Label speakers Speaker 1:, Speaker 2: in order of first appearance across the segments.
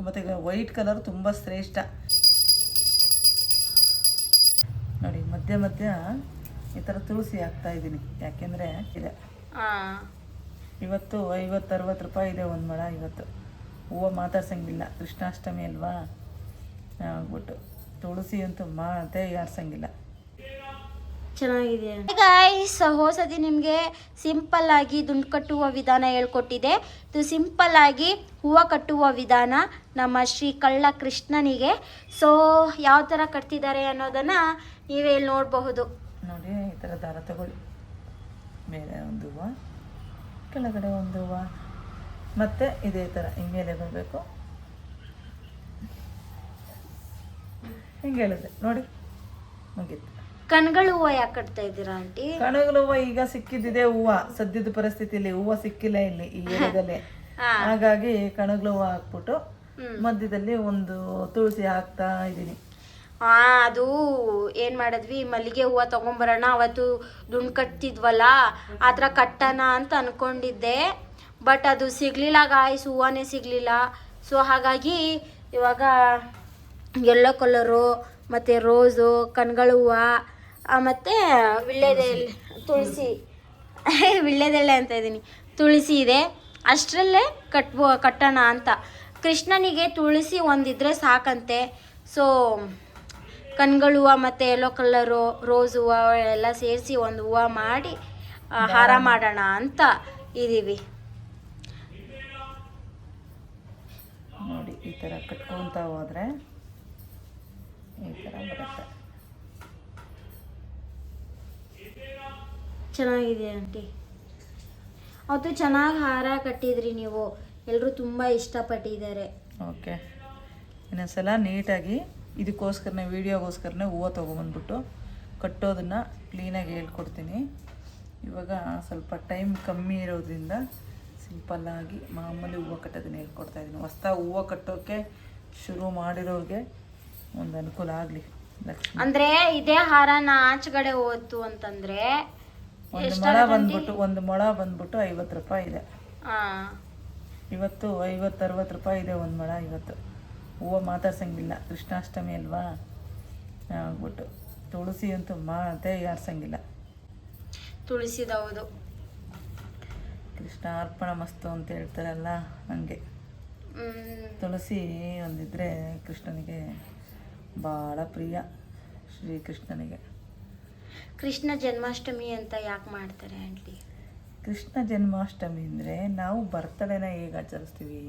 Speaker 1: ಮತ್ತು white colour ತುಂಬ ಶ್ರೇಷ್ಠ. ನೋಡಿ ಮಧ್ಯ ಮಧ್ಯ ಈ ಥರ ತುಳಸಿ ಹಾಕ್ತಾ ಇದ್ದೀನಿ, ಯಾಕೆಂದರೆ ಇದೆ ಇವತ್ತು 50-60 ರೂಪಾಯಿ ಇದೆ ಒಂದು ಮೊಳ. ಇವತ್ತು ಹೂವು ಮಾತಾಡ್ಸಂಗಿಲ್ಲ, ಕೃಷ್ಣಾಷ್ಟಮಿ ಅಲ್ವಾ ಆಗ್ಬಿಟ್ಟು ತುಳಸಿ ಅಂತೂ ಮಾತೇ ಯಾರ್ಸಂಗಿಲ್ಲ.
Speaker 2: ಚೆನ್ನಾಗಿದೆ ಗೈಸ್. ಹೊಸದಿ ನಿಮಗೆ ಸಿಂಪಲ್ ಆಗಿ ದುಂಡು ಕಟ್ಟುವ ವಿಧಾನ ಹೇಳ್ಕೊಟ್ಟಿದೆ. ಇದು ಸಿಂಪಲ್ ಆಗಿ ಹೂವು ಕಟ್ಟುವ ವಿಧಾನ ನಮ್ಮ ಶ್ರೀ ಕಳ್ಳ ಕೃಷ್ಣನಿಗೆ. ಸೊ ಯಾವ ಥರ ಕಟ್ತಿದ್ದಾರೆ ಅನ್ನೋದನ್ನು ನೀವೇ ಇಲ್ಲಿ ನೋಡಬಹುದು.
Speaker 1: ನೋಡಿ ಈ ಥರ ದಾರ ತಗೊಳ್ಳಿ, ಮೇಲೆ ಒಂದು ಹೂವು, ಕೆಳಗಡೆ ಒಂದು ಹೂವು, ಮತ್ತು ಇದೇ ಥರ ಹಿಂಗೆ ಬರಬೇಕು. ಹಿಂಗೆ ಹೇಳಿದೆ ನೋಡಿ, ಮುಗೀತು.
Speaker 2: ಕಣ್ಗಳು ಹೂವು ಯಾಕೆ ಕಟ್ತಾ ಇದ್ದೀರಾ ಆಂಟಿ?
Speaker 1: ಕಣಗಲು ಹೂವು ಈಗ ಸಿಕ್ಕಿದ್ದಿದೆ ಹೂವು, ಸದ್ಯದ ಪರಿಸ್ಥಿತಿಯಲ್ಲಿ ಹೂವು ಸಿಕ್ಕಿಲ್ಲ ಇಲ್ಲಿ ಈ ಏರಿಯಾದಲ್ಲಿ. ಹಾಗಾಗಿ ಕಣಗಲು ಹೂವು ಹಾಕ್ಬಿಟ್ಟು ಮಧ್ಯದಲ್ಲಿ ಒಂದು ತುಳಸಿ ಹಾಕ್ತಾ ಇದ್ದೀನಿ.
Speaker 2: ಅದು ಏನು ಮಾಡಿದ್ವಿ, ಮಲ್ಲಿಗೆ ಹೂವು ತೊಗೊಂಬರೋಣ, ಅವತ್ತು ದುಂಡು ಕಟ್ತಿದ್ವಲ್ಲ ಆ ಥರ ಕಟ್ಟೋಣ ಅಂತ ಅಂದ್ಕೊಂಡಿದ್ದೆ. ಬಟ್ ಅದು ಸಿಗಲಿಲ್ಲ ಗಾಯ್ಸ್, ಹೂವನೇ ಸಿಗಲಿಲ್ಲ. ಸೊ ಹಾಗಾಗಿ ಇವಾಗ ಯೆಲ್ಲೋ ಕಲರು ಮತ್ತು ರೋಸು, ಕಣ್ಗಳ ಹೂವು ಮತ್ತು ವಿಳ್ಯದೆಲೆ, ತುಳಸಿ ವಿಳ್ಯದೆಲೆ ಅಂತ ಇದ್ದೀನಿ, ತುಳಸಿ ಇದೆ. ಅಷ್ಟರಲ್ಲೇ ಕಟ್ಟೋಣ ಅಂತ. ಕೃಷ್ಣನಿಗೆ ತುಳಸಿ ಒಂದಿದ್ರೆ ಸಾಕಂತೆ. ಸೊ ಕಣ್ಗಳ ಹೂವು ಮತ್ತು ಯೆಲ್ಲೋ ಕಲರು, ರೋಸ್ ಹೂವು ಎಲ್ಲ ಸೇರಿಸಿ ಒಂದು ಹೂವು ಮಾಡಿ ಹಾರ ಮಾಡೋಣ ಅಂತ ಇದ್ದೀವಿ.
Speaker 1: ನೋಡಿ ಈ ಥರ ಕಟ್ಕೊತ ಹೋದರೆ ಈ ಥರ ಬರುತ್ತೆ.
Speaker 2: ಚೆನ್ನಾಗಿದೆ ಆಂಟಿ. ಅವತ್ತು ಚೆನ್ನಾಗಿ ಹಾರ ಕಟ್ಟಿದ್ರಿ ನೀವು, ಎಲ್ಲರೂ ತುಂಬ ಇಷ್ಟಪಟ್ಟಿದ್ದಾರೆ.
Speaker 1: ಓಕೆ, ಇನ್ನೊಂದ್ಸಲ ನೀಟಾಗಿ ಇದಕ್ಕೋಸ್ಕರನೇ ವೀಡಿಯೋಗೋಸ್ಕರನೇ ಹೂವು ತೊಗೊಬಂದ್ಬಿಟ್ಟು ಕಟ್ಟೋದನ್ನು ಕ್ಲೀನಾಗಿ ಹೇಳ್ಕೊಡ್ತೀನಿ. ಇವಾಗ ಸ್ವಲ್ಪ ಟೈಮ್ ಕಮ್ಮಿ ಇರೋದ್ರಿಂದ ಸಿಂಪಲ್ಲಾಗಿ ಮಾಮೂಲಿ ಹೂವು ಕಟ್ಟೋದನ್ನ ಹೇಳ್ಕೊಡ್ತಾಯಿದ್ದೀನಿ. ಹೊಸ್ದಾಗಿ ಹೂವು ಕಟ್ಟೋಕ್ಕೆ ಶುರು ಮಾಡಿರೋರಿಗೆ ಒಂದು ಅನುಕೂಲ ಆಗಲಿ. ಲಕ್ಷ್ಮಿ
Speaker 2: ಅಂದರೆ ಇದೇ ಹಾರನ ಆಚೆಗಡೆ ಹೋಯ್ತು ಅಂತಂದರೆ
Speaker 1: ಒಂದು ಮೊಳ ಬಂದ್ಬಿಟ್ಟು 50 ರೂಪಾಯಿ ಇದೆ. ಇವತ್ತು 50-60 ರೂಪಾಯಿ ಇದೆ ಒಂದು ಮೊಳ. ಇವತ್ತು ಹೂವು ಮಾತಾಡ್ಸಂಗಿಲ್ಲ, ಕೃಷ್ಣಾಷ್ಟಮಿ ಅಲ್ವಾ ಆಗ್ಬಿಟ್ಟು ತುಳಸಿ ಅಂತೂ ಮಾತೇ ಯಾರ್ಸಂಗಿಲ್ಲ.
Speaker 2: ತುಳಸಿದೌದು,
Speaker 1: ಕೃಷ್ಣ ಅರ್ಪಣ ಮಸ್ತು ಅಂತ ಹೇಳ್ತಾರಲ್ಲ ಹಂಗೆ. ತುಳಸಿ ಒಂದಿದ್ರೆ ಕೃಷ್ಣನಿಗೆ ಭಾಳ ಪ್ರಿಯ. ಶ್ರೀಕೃಷ್ಣನಿಗೆ
Speaker 2: ಕೃಷ್ಣ ಜನ್ಮಾಷ್ಟಮಿ ಅಂತ ಯಾಕೆ ಮಾಡ್ತಾರೆ ಆಂಟಿ?
Speaker 1: ಕೃಷ್ಣ ಜನ್ಮಾಷ್ಟಮಿ ಅಂದರೆ ನಾವು ಬರ್ತಡೇನ ಹೇಗೆ ಆಚರಿಸ್ತೀವಿ,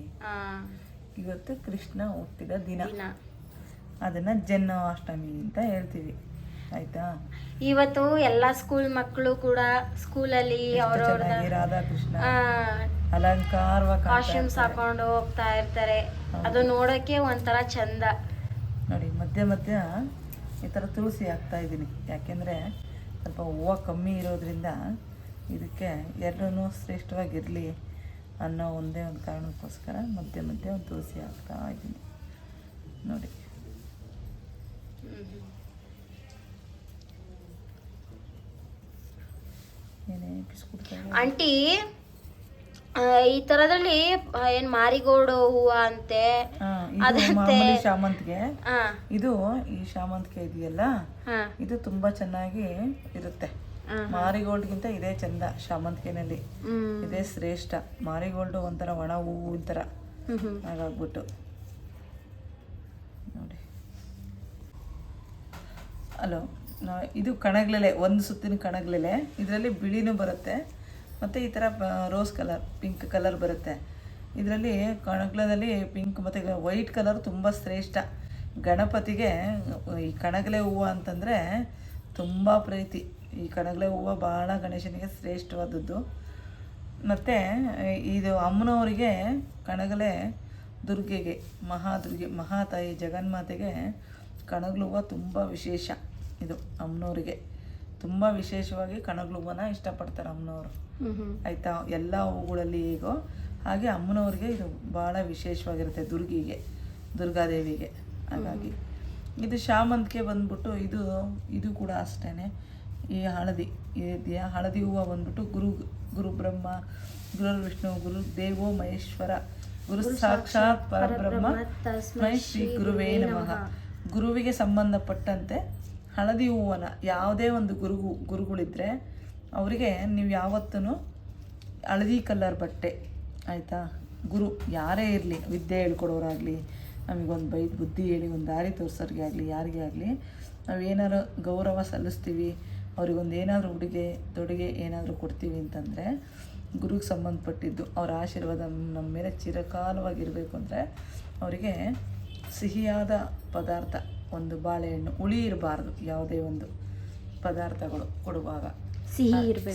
Speaker 1: ಇವತ್ತು ಕೃಷ್ಣ ಹುಟ್ಟಿದ ದಿನ, ಅದನ್ನು ಜನ್ಮಾಷ್ಟಮಿ ಅಂತ ಹೇಳ್ತೀವಿ. ಆಯ್ತಾ?
Speaker 2: ಇವತ್ತು ಎಲ್ಲ ಸ್ಕೂಲ್ ಮಕ್ಕಳು ಕೂಡ ಸ್ಕೂಲಲ್ಲಿ
Speaker 1: ಚೆನ್ನಾಗಿ ರಾಧಾಕೃಷ್ಣ ಅಲಂಕಾರವಾಗಿ
Speaker 2: ಕಾಸ್ಟ್ಯೂಮ್ಸ್ ಹಾಕೊಂಡು ಹೋಗ್ತಾ ಇರ್ತಾರೆ. ಅದು ನೋಡೋಕ್ಕೆ ಒಂಥರ ಚಂದ.
Speaker 1: ನೋಡಿ ಮಧ್ಯ ಮಧ್ಯ ಈ ಥರ ತುಳಸಿ ಹಾಕ್ತಾ ಇದ್ದೀನಿ, ಯಾಕೆಂದರೆ ಸ್ವಲ್ಪ ಹೂವು ಕಮ್ಮಿ ಇರೋದ್ರಿಂದ ಇದಕ್ಕೆ ಎರಡೂ ಶ್ರೇಷ್ಠವಾಗಿರಲಿ ಅನ್ನೋ ಒಂದೇ ಒಂದು ಕಾರಣಕ್ಕೋಸ್ಕರ ಮಧ್ಯ ಮಧ್ಯ ಒಂದು ತುಳಸಿ ಹಾಕ್ತಾ ಇದ್ದೀನಿ. ನೋಡಿ ಏನೇ ಬಿಸ್ಕೊಡ್ತಾರೆ
Speaker 2: ಆಂಟಿ. ಈ ತರದಲ್ಲಿ ಏನ್ ಮಾರಿಗೋಲ್ಡ್ ಹೂವ ಅಂತೆ,
Speaker 1: ಮಾಮೂಲಿ ಶಾಮಂತಿಗೆ. ಇದು ಈ ಶಾಮಂತಿಗೆ ಇದೆಯಲ್ಲ, ಇದು ತುಂಬಾ ಚೆನ್ನಾಗಿ ಇರುತ್ತೆ. ಮಾರಿಗೋಲ್ಡ್ಗಿಂತ ಇದೇ ಚಂದ. ಶಾಮಂತಿಗೆನಲ್ಲಿ ಇದೇ ಶ್ರೇಷ್ಠ. ಮಾರಿಗೋಲ್ಡ್ ಒಂಥರ ಒಣ ಹೂವಿನ ಥರ ಹಾಗಾಗ್ಬಿಟ್ಟು ನೋಡಿ. ಹಲೋ, ಇದು ಕಣಗ್ಲೆಲೆ, ಒಂದು ಸುತ್ತಿನ ಕಣಗ್ಲೆಲೆ. ಇದರಲ್ಲಿ ಬಿಳಿನೂ ಬರುತ್ತೆ ಮತ್ತು ಈ ಥರ ರೋಸ್ ಕಲರ್, ಪಿಂಕ್ ಕಲರ್ ಬರುತ್ತೆ. ಇದರಲ್ಲಿ ಕಣಗ್ಲದಲ್ಲಿ ಪಿಂಕ್ ಮತ್ತು ವೈಟ್ ಕಲರ್ ತುಂಬ ಶ್ರೇಷ್ಠ. ಗಣಪತಿಗೆ ಈ ಕಣಗಲೆ ಹೂವು ಅಂತಂದರೆ ತುಂಬ ಪ್ರೀತಿ. ಈ ಕಣಗಲೆ ಹೂವು ಭಾಳ ಗಣೇಶನಿಗೆ ಶ್ರೇಷ್ಠವಾದದ್ದು. ಮತ್ತು ಇದು ಅಮ್ಮನವರಿಗೆ ಕಣಗಲೆ ದುರ್ಗೆಗೆ, ಮಹಾತಾಯಿ ಜಗನ್ಮಾತೆಗೆ ಕಣಗಲು ಹೂವು ತುಂಬ ವಿಶೇಷ. ಇದು ಅಮ್ಮನವರಿಗೆ ತುಂಬ ವಿಶೇಷವಾಗಿ ಕಣಗಲು ಹೂವನ್ನ ಇಷ್ಟಪಡ್ತಾರೆ ಅಮ್ಮನವರು. ಆಯಿತಾ? ಎಲ್ಲ ಹೂಗಳಲ್ಲಿ ಹೇಗೋ ಹಾಗೆ ಅಮ್ಮನವ್ರಿಗೆ ಇದು ಭಾಳ ವಿಶೇಷವಾಗಿರುತ್ತೆ, ದುರ್ಗಾದೇವಿಗೆ. ಹಾಗಾಗಿ ಇದು ಶಾಮಂತಿಗೆ ಬಂದ್ಬಿಟ್ಟು ಇದು ಕೂಡ ಅಷ್ಟೇ. ಈ ಹಳದಿ ಹೂವು ಬಂದ್ಬಿಟ್ಟು ಗುರು ಬ್ರಹ್ಮ, ಗುರು ವಿಷ್ಣು, ಗುರು ದೇವೋ ಮಹೇಶ್ವರ ಗುರು ಸಾಕ್ಷಾತ್ ಪರಬ್ರಹ್ಮ ತಸ್ಮೈ ಶ್ರೀ ಗುರುವೇ ನಮಃ. ಗುರುವಿಗೆ ಸಂಬಂಧಪಟ್ಟಂತೆ ಹಳದಿ ಹೂವನ್ನ ಯಾವುದೇ ಒಂದು ಗುರುಗಳಿದ್ರೆ ಅವರಿಗೆ ನೀವು ಯಾವತ್ತೂ ಹಳದಿ ಕಲರ್ ಬಟ್ಟೆ, ಆಯಿತಾ, ಗುರು ಯಾರೇ ಇರಲಿ, ವಿದ್ಯೆ ಹೇಳ್ಕೊಡೋರಾಗಲಿ, ನಮಗೊಂದು ಬುದ್ಧಿ ಹೇಳಿ ಒಂದು ದಾರಿ ತೋರಿಸೋರಿಗೆ ಆಗಲಿ, ಯಾರಿಗೇ ಆಗಲಿ, ನಾವೇನಾದ್ರು ಗೌರವ ಸಲ್ಲಿಸ್ತೀವಿ, ಅವ್ರಿಗೊಂದು ಏನಾದರೂ ತೊಡುಗೆ ಏನಾದರೂ ಕೊಡ್ತೀವಿ ಅಂತಂದರೆ ಗುರುಗೆ ಸಂಬಂಧಪಟ್ಟಿದ್ದು ಅವರ ಆಶೀರ್ವಾದ ನಮ್ಮ ಮೇಲೆ ಚಿರಕಾಲವಾಗಿರಬೇಕು ಅಂದರೆ ಅವರಿಗೆ ಸಿಹಿಯಾದ ಪದಾರ್ಥ, ಒಂದು ಬಾಳೆಹಣ್ಣು, ಹುಳಿ ಇರಬಾರ್ದು, ಯಾವುದೇ ಒಂದು ಪದಾರ್ಥಗಳು ಕೊಡುವಾಗ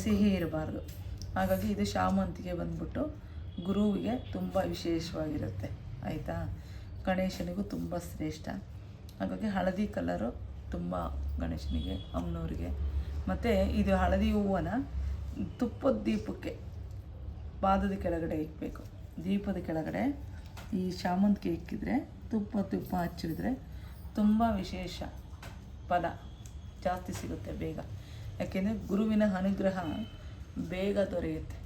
Speaker 1: ಸಿಹಿ ಇರಬಾರ್ದು. ಹಾಗಾಗಿ ಇದು ಶಾಮಂತಿಗೆ ಬಂದ್ಬಿಟ್ಟು ಗುರುವಿಗೆ ತುಂಬ ವಿಶೇಷವಾಗಿರುತ್ತೆ, ಆಯಿತಾ. ಗಣೇಶನಿಗೂ ತುಂಬ ಶ್ರೇಷ್ಠ. ಹಾಗಾಗಿ ಹಳದಿ ಕಲರು ತುಂಬ ಗಣೇಶನಿಗೆ, ಅಮ್ಮನವ್ರಿಗೆ. ಮತ್ತು ಇದು ಹಳದಿ ಹೂವನ್ನ ತುಪ್ಪದ ದೀಪಕ್ಕೆ ಪಾದದ ಕೆಳಗಡೆ ಇಕ್ಕಬೇಕು. ದೀಪದ ಕೆಳಗಡೆ ಈ ಶಾಮಂತಿಗೆ ಇಕ್ಕಿದ್ರೆ ತುಪ್ಪ ಹಚ್ಚಿದ್ರೆ ತುಂಬ ವಿಶೇಷ ಫಲ ಜಾಸ್ತಿ ಸಿಗುತ್ತೆ ಬೇಗ. ಯಾಕೆಂದರೆ ಗುರುವಿನ ಅನುಗ್ರಹ ಬೇಗ ದೊರೆಯುತ್ತೆ.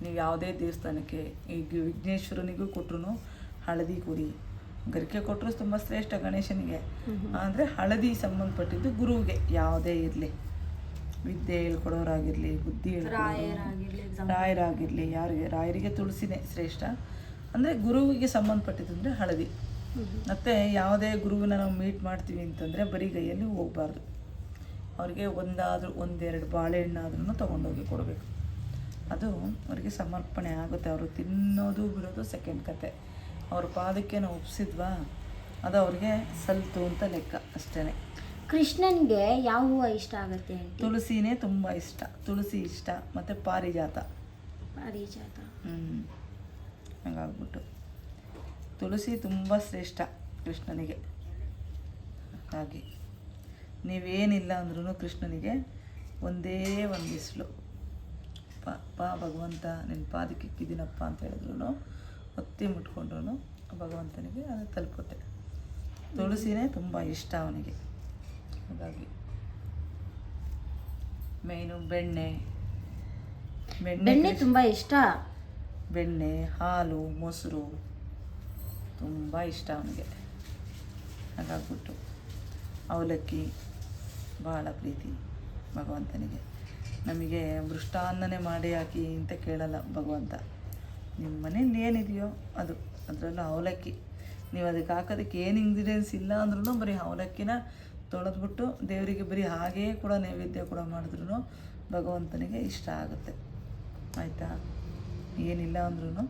Speaker 1: ನೀವು ಯಾವುದೇ ದೇವಸ್ಥಾನಕ್ಕೆ, ಈಗ ವಿಘ್ನೇಶ್ವರನಿಗೂ ಕೊಟ್ಟರು ಹಳದಿ ಕೊಡಿ, ಗರಿಕೆ ಕೊಟ್ಟರು ತುಂಬ ಶ್ರೇಷ್ಠ ಗಣೇಶನಿಗೆ. ಅಂದರೆ ಹಳದಿ ಸಂಬಂಧಪಟ್ಟಿದ್ದು ಗುರುವಿಗೆ ಯಾವುದೇ ಇರಲಿ, ವಿದ್ಯೆ ಹೇಳ್ಕೊಡೋರಾಗಿರಲಿ, ಬುದ್ಧಿ ರಾಯರಾಗಿರಲಿ, ರಾಯರಿಗೆ ತುಳಸಿನೇ ಶ್ರೇಷ್ಠ. ಅಂದರೆ ಗುರುವಿಗೆ ಸಂಬಂಧಪಟ್ಟಿದ್ದು ಅಂದರೆ ಹಳದಿ. ಮತ್ತು ಯಾವುದೇ ಗುರುವಿನ ನಾವು ಮೀಟ್ ಮಾಡ್ತೀವಿ ಅಂತಂದರೆ ಬರೀ ಕೈಯಲ್ಲಿ ಹೋಗಬಾರ್ದು. ಅವ್ರಿಗೆ ಒಂದೆರಡು ಬಾಳೆಹಣ್ಣಾದ್ರೂ ತೊಗೊಂಡೋಗಿ ಕೊಡಬೇಕು. ಅದು ಅವರಿಗೆ ಸಮರ್ಪಣೆ ಆಗುತ್ತೆ. ಅವರು ತಿನ್ನೋದು ಬಿಡೋದು ಸೆಕೆಂಡ್ ಕತೆ. ಅವ್ರ ಪಾದಕ್ಕೆ ನಾವು ಒಪ್ಪಿಸಿದ್ವಾ ಅದು ಅವ್ರಿಗೆ ಸಲ್ತು ಅಂತ ಲೆಕ್ಕ ಅಷ್ಟೇ.
Speaker 2: ಕೃಷ್ಣನಿಗೆ ಯಾವ ಹೂವು ಇಷ್ಟ ಆಗುತ್ತೆ?
Speaker 1: ತುಳಸಿನೇ ತುಂಬ ಇಷ್ಟ. ತುಳಸಿ ಇಷ್ಟ, ಮತ್ತು ಪಾರಿಜಾತ. ಹಂಗಾಗ್ಬಿಟ್ಟು ತುಳಸಿ ತುಂಬ ಶ್ರೇಷ್ಠ ಕೃಷ್ಣನಿಗೆ. ಹಾಗೆ ನೀವೇನಿಲ್ಲ ಅಂದ್ರೂ ಕೃಷ್ಣನಿಗೆ ಒಂದೇ ಒಂದು ಇಸ್ಲು ಭಗವಂತ ನಿನ್ನ ಪಾದಕ್ಕೆ ಇಕ್ಕಿದ್ದೀನಪ್ಪ ಅಂತ ಹೇಳಿದ್ರು ಒತ್ತಿ ಮುಟ್ಕೊಂಡ್ರು ಭಗವಂತನಿಗೆ ಅದು ತಲುಪುತ್ತೆ. ತುಳಸಿನೇ ತುಂಬ ಇಷ್ಟ ಅವನಿಗೆ. ಹಾಗಾಗಿ ಮೇನು ಬೆಣ್ಣೆ
Speaker 2: ತುಂಬ ಇಷ್ಟ.
Speaker 1: ಬೆಣ್ಣೆ, ಹಾಲು, ಮೊಸರು ತುಂಬ ಇಷ್ಟ ಅವನಿಗೆ. ಹಾಗಾಗ್ಬಿಟ್ಟು ಅವಲಕ್ಕಿ ಭಾಳ ಪ್ರೀತಿ ಭಗವಂತನಿಗೆ. ನಮಗೆ ಮೃಷ್ಟಾನ್ನನೇ ಮಾಡಿ ಹಾಕಿ ಅಂತ ಕೇಳಲ್ಲ ಭಗವಂತ. ನಿಮ್ಮ ಮನೇಲಿ ಏನಿದೆಯೋ ಅದು, ಅದರಲ್ಲೂ ಅವಲಕ್ಕಿ. ನೀವು ಅದಕ್ಕೆ ಹಾಕೋದಕ್ಕೆ ಏನು ಇಂಗ್ರೀಡಿಯೆಂಟ್ಸ್ ಇಲ್ಲ ಅಂದ್ರೂ ಬರೀ ಅವಲಕ್ಕಿನ ತೊಳೆದ್ಬಿಟ್ಟು ದೇವರಿಗೆ ಬರೀ ಹಾಗೇ ಕೂಡ ನೈವೇದ್ಯ ಕೂಡ ಮಾಡಿದ್ರೂ ಭಗವಂತನಿಗೆ ಇಷ್ಟ ಆಗುತ್ತೆ, ಆಯಿತಾ. ಏನಿಲ್ಲ ಅಂದ್ರೂ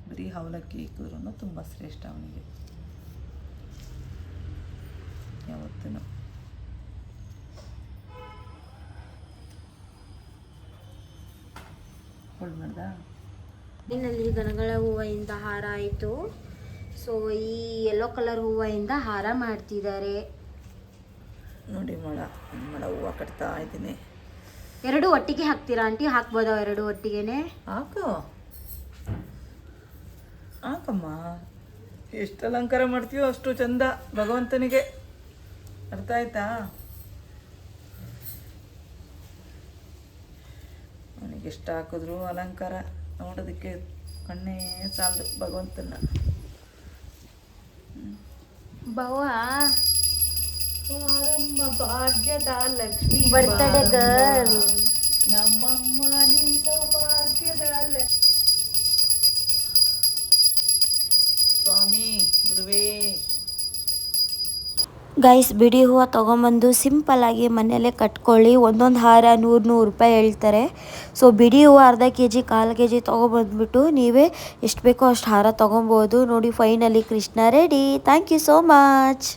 Speaker 1: ಬರೀ ಅವಲಕ್ಕಿ ಇಕ್ಕಿದ್ರೂ ತುಂಬ ಶ್ರೇಷ್ಠ ಅವನಿಗೆ ಯಾವತ್ತೂ.
Speaker 2: ಇನ್ನಲ್ಲಿ ದನಗಳ ಹೂವಿಂದ ಹಾರ ಆಯಿತು. ಸೊ ಈ ಯೆಲ್ಲೋ ಕಲರ್ ಹೂವಿಂದ ಹಾರ ಮಾಡ್ತಿದ್ದಾರೆ
Speaker 1: ನೋಡಿ. ಮಳ ಹೂವು ಕಟ್ತಾ ಇದ್ದೀನಿ.
Speaker 2: ಎರಡು ಒಟ್ಟಿಗೆ ಹಾಕ್ತೀರಾ ಆಂಟಿ? ಹಾಕ್ಬೋದಾ ಎರಡು ಒಟ್ಟಿಗೆನೆ?
Speaker 1: ಹಾಕಮ್ಮ, ಎಷ್ಟು ಅಲಂಕಾರ ಮಾಡ್ತೀವೋ ಅಷ್ಟು ಚಂದ ಭಗವಂತನಿಗೆ. ಅರ್ಥ ಆಯ್ತಾ? ಅವನಿಗೆ ಎಷ್ಟು ಹಾಕಿದ್ರು ಅಲಂಕಾರ ನೋಡೋದಕ್ಕೆ ಕಣ್ಣೇ ಸಾಲದು ಭಗವಂತನ. ಭಾಗ್ಯದ ಲಕ್ಷ್ಮಿ
Speaker 2: ಬರ್ತಡೇ ಗರ್ಲ್
Speaker 1: ನಮ್ಮಮ್ಮ ನೀ ಸೌಭಾಗ್ಯದ ಸ್ವಾಮಿ ಗುರುವೇ.
Speaker 2: ಗೈಸ್, ಬಿಡಿ ಹೂವು ತೊಗೊಂಬಂದು ಸಿಂಪಲ್ಲಾಗಿ ಮನೆಯಲ್ಲೇ ಕಟ್ಕೊಳ್ಳಿ. ಒಂದೊಂದು ಹಾರ 100 ರೂಪಾಯಿ ಹೇಳ್ತಾರೆ. ಸೊ ಬಿಡಿ ಹೂವು ಅರ್ಧ kg 1/4 kg ತೊಗೊಬಂದ್ಬಿಟ್ಟು ನೀವೇ ಎಷ್ಟು ಬೇಕೋ ಅಷ್ಟು ಹಾರ ತೊಗೊಬೋದು. ನೋಡಿ, finally Krishna ready. Thank you so much.